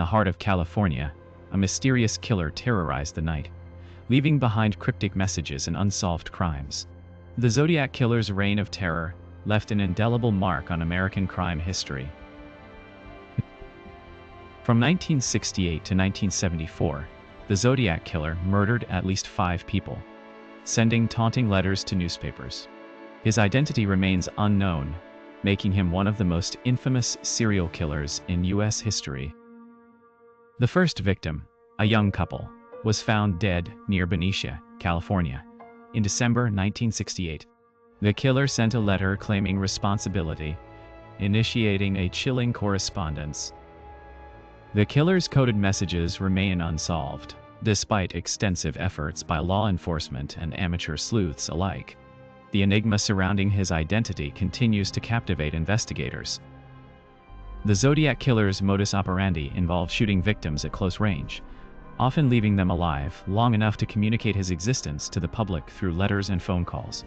the heart of California, a mysterious killer terrorized the night, leaving behind cryptic messages and unsolved crimes. The Zodiac Killer's reign of terror left an indelible mark on American crime history. From 1968 to 1974, the Zodiac Killer murdered at least 5 people, sending taunting letters to newspapers. His identity remains unknown, making him one of the most infamous serial killers in U.S. history. The first victim, a young couple, was found dead near Benicia, California, in December 1968. The killer sent a letter claiming responsibility, initiating a chilling correspondence. The killer's coded messages remain unsolved, despite extensive efforts by law enforcement and amateur sleuths alike. The enigma surrounding his identity continues to captivate investigators. The Zodiac Killer's modus operandi involved shooting victims at close range, often leaving them alive long enough to communicate his existence to the public through letters and phone calls.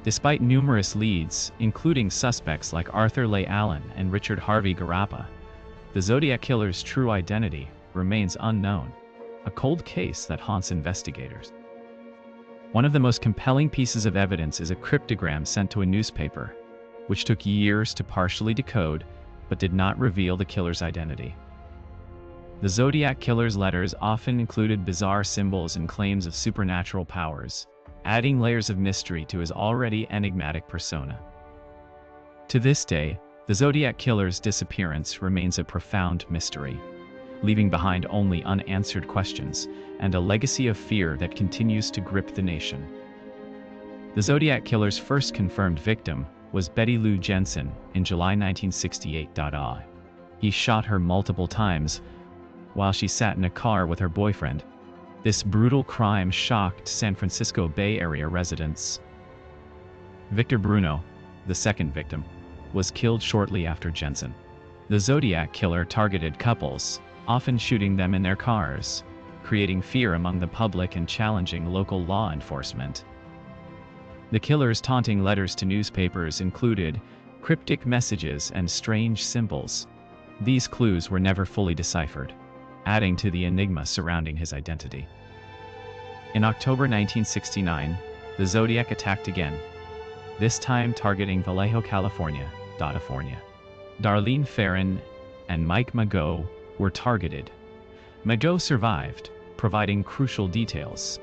Despite numerous leads, including suspects like Arthur Leigh Allen and Richard Harvey Garapa, the Zodiac Killer's true identity remains unknown, a cold case that haunts investigators. One of the most compelling pieces of evidence is a cryptogram sent to a newspaper, which took years to partially decode but did not reveal the killer's identity. The Zodiac Killer's letters often included bizarre symbols and claims of supernatural powers, adding layers of mystery to his already enigmatic persona. To this day, the Zodiac Killer's disappearance remains a profound mystery, leaving behind only unanswered questions and a legacy of fear that continues to grip the nation. The Zodiac Killer's first confirmed victim was Betty Lou Jensen in July 1968. He shot her multiple times while she sat in a car with her boyfriend. This brutal crime shocked San Francisco Bay Area residents. Victor Bruno, the second victim, was killed shortly after Jensen. The Zodiac Killer targeted couples, often shooting them in their cars, creating fear among the public and challenging local law enforcement. The killer's taunting letters to newspapers included cryptic messages and strange symbols. These clues were never fully deciphered, adding to the enigma surrounding his identity. In October 1969, the Zodiac attacked again, this time targeting Vallejo, California. Darlene Ferrin and Mike Mageau were targeted. Mageau survived, providing crucial details.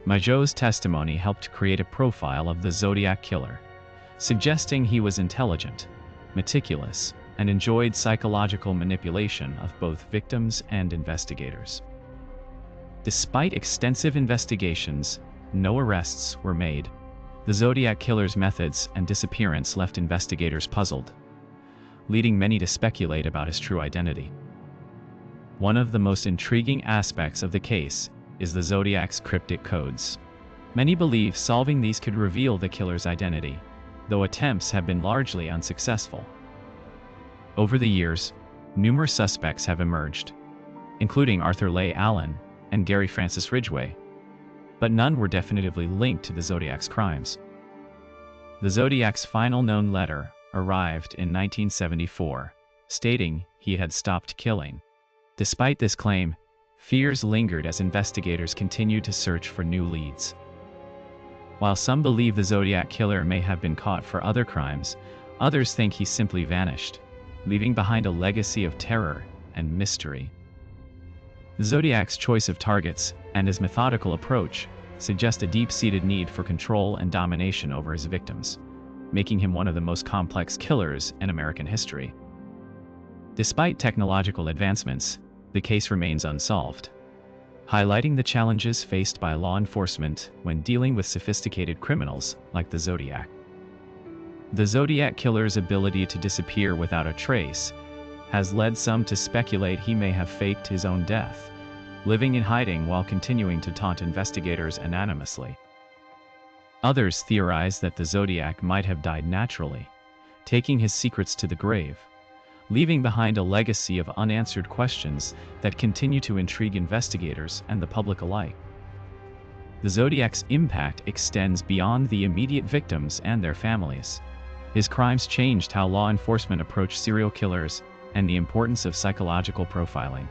Mageau's testimony helped create a profile of the Zodiac Killer, suggesting he was intelligent, meticulous, and enjoyed psychological manipulation of both victims and investigators. Despite extensive investigations, no arrests were made. The Zodiac Killer's methods and disappearance left investigators puzzled, leading many to speculate about his true identity. One of the most intriguing aspects of the case is the Zodiac's cryptic codes. Many believe solving these could reveal the killer's identity, though attempts have been largely unsuccessful. Over the years, numerous suspects have emerged, including Arthur Leigh Allen and Gary Francis Ridgway, but none were definitively linked to the Zodiac's crimes. The Zodiac's final known letter arrived in 1974, stating he had stopped killing. Despite this claim, fears lingered as investigators continued to search for new leads. While some believe the Zodiac Killer may have been caught for other crimes, others think he simply vanished, leaving behind a legacy of terror and mystery. The Zodiac's choice of targets and his methodical approach suggest a deep-seated need for control and domination over his victims, making him one of the most complex killers in American history. Despite technological advancements, the case remains unsolved, highlighting the challenges faced by law enforcement when dealing with sophisticated criminals like the Zodiac. The Zodiac Killer's ability to disappear without a trace has led some to speculate he may have faked his own death, living in hiding while continuing to taunt investigators anonymously. Others theorize that the Zodiac might have died naturally, taking his secrets to the grave, leaving behind a legacy of unanswered questions that continue to intrigue investigators and the public alike. The Zodiac's impact extends beyond the immediate victims and their families. His crimes changed how law enforcement approached serial killers, and the importance of psychological profiling.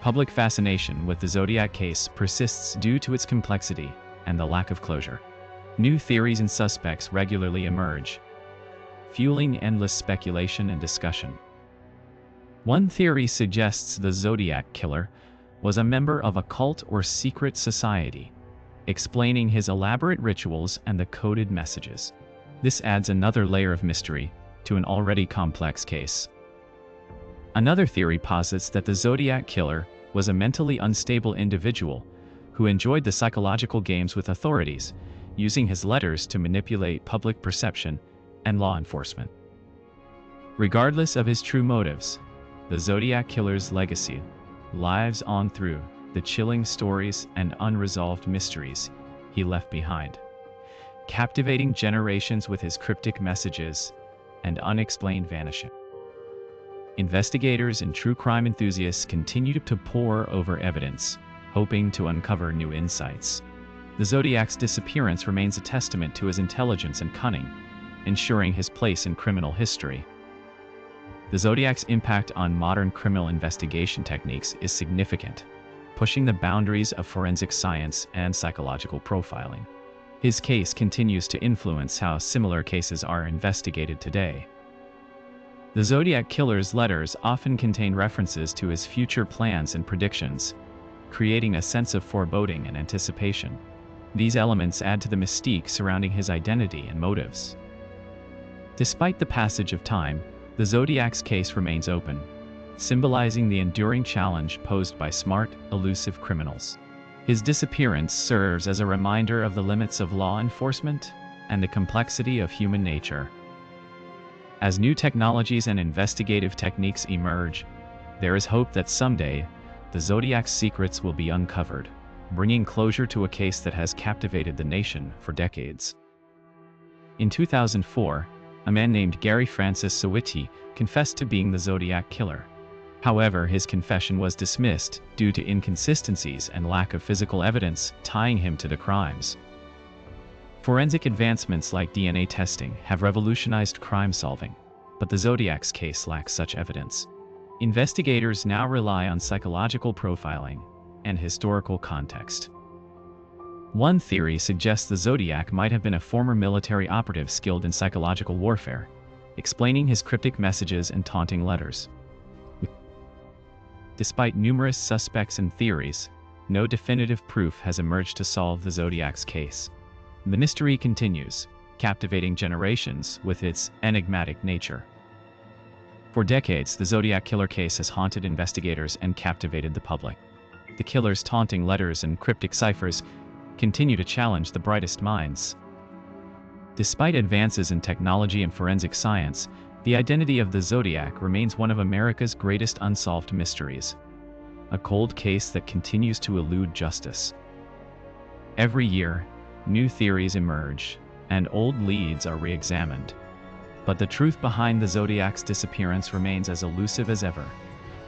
Public fascination with the Zodiac case persists due to its complexity and the lack of closure. New theories and suspects regularly emerge, fueling endless speculation and discussion. One theory suggests the Zodiac Killer was a member of a cult or secret society, explaining his elaborate rituals and the coded messages. This adds another layer of mystery to an already complex case. Another theory posits that the Zodiac Killer was a mentally unstable individual who enjoyed the psychological games with authorities, using his letters to manipulate public perception and law enforcement. Regardless of his true motives, the Zodiac Killer's legacy lives on through the chilling stories and unresolved mysteries he left behind, captivating generations with his cryptic messages and unexplained vanishing. Investigators and true crime enthusiasts continue to pore over evidence, hoping to uncover new insights. The Zodiac's disappearance remains a testament to his intelligence and cunning, ensuring his place in criminal history. The Zodiac's impact on modern criminal investigation techniques is significant, pushing the boundaries of forensic science and psychological profiling. His case continues to influence how similar cases are investigated today. The Zodiac Killer's letters often contain references to his future plans and predictions, creating a sense of foreboding and anticipation. These elements add to the mystique surrounding his identity and motives. Despite the passage of time, the Zodiac's case remains open, symbolizing the enduring challenge posed by smart, elusive criminals. His disappearance serves as a reminder of the limits of law enforcement and the complexity of human nature. As new technologies and investigative techniques emerge, there is hope that someday, the Zodiac's secrets will be uncovered, bringing closure to a case that has captivated the nation for decades. In 2004, a man named Gary Francis Sawiti confessed to being the Zodiac Killer. However, his confession was dismissed due to inconsistencies and lack of physical evidence tying him to the crimes. Forensic advancements like DNA testing have revolutionized crime solving, but the Zodiac's case lacks such evidence. Investigators now rely on psychological profiling and historical context. One theory suggests the Zodiac might have been a former military operative skilled in psychological warfare, explaining his cryptic messages and taunting letters. Despite numerous suspects and theories, no definitive proof has emerged to solve the Zodiac's case. The mystery continues, captivating generations with its enigmatic nature. For decades, the Zodiac Killer case has haunted investigators and captivated the public. The killer's taunting letters and cryptic ciphers continue to challenge the brightest minds. Despite advances in technology and forensic science, the identity of the Zodiac remains one of America's greatest unsolved mysteries, a cold case that continues to elude justice. Every year, new theories emerge, and old leads are re-examined. But the truth behind the Zodiac's disappearance remains as elusive as ever,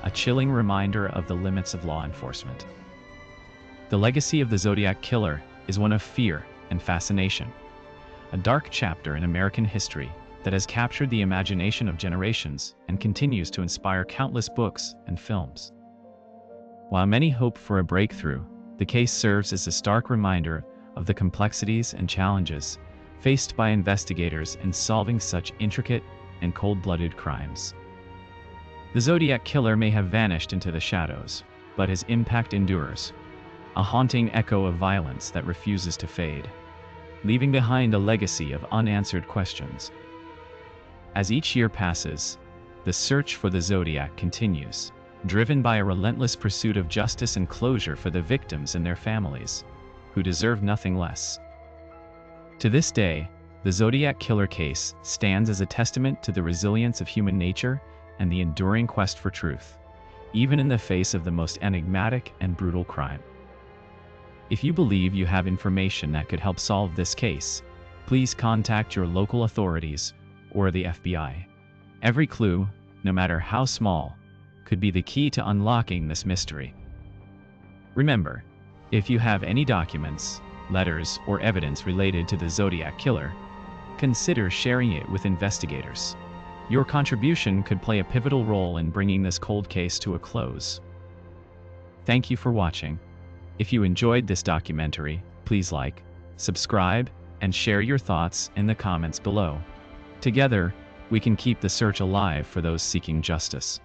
a chilling reminder of the limits of law enforcement. The legacy of the Zodiac Killer is one of fear and fascination, a dark chapter in American history that has captured the imagination of generations and continues to inspire countless books and films. While many hope for a breakthrough, the case serves as a stark reminder of the complexities and challenges faced by investigators in solving such intricate and cold-blooded crimes. The Zodiac Killer may have vanished into the shadows, but his impact endures, a haunting echo of violence that refuses to fade, leaving behind a legacy of unanswered questions. As each year passes, the search for the Zodiac continues, driven by a relentless pursuit of justice and closure for the victims and their families, who deserve nothing less. To this day, the Zodiac Killer case stands as a testament to the resilience of human nature and the enduring quest for truth, even in the face of the most enigmatic and brutal crime. If you believe you have information that could help solve this case, please contact your local authorities or the FBI. Every clue, no matter how small, could be the key to unlocking this mystery. Remember, if you have any documents, letters, or evidence related to the Zodiac Killer, consider sharing it with investigators. Your contribution could play a pivotal role in bringing this cold case to a close. Thank you for watching. If you enjoyed this documentary, please like, subscribe, and share your thoughts in the comments below. Together, we can keep the search alive for those seeking justice.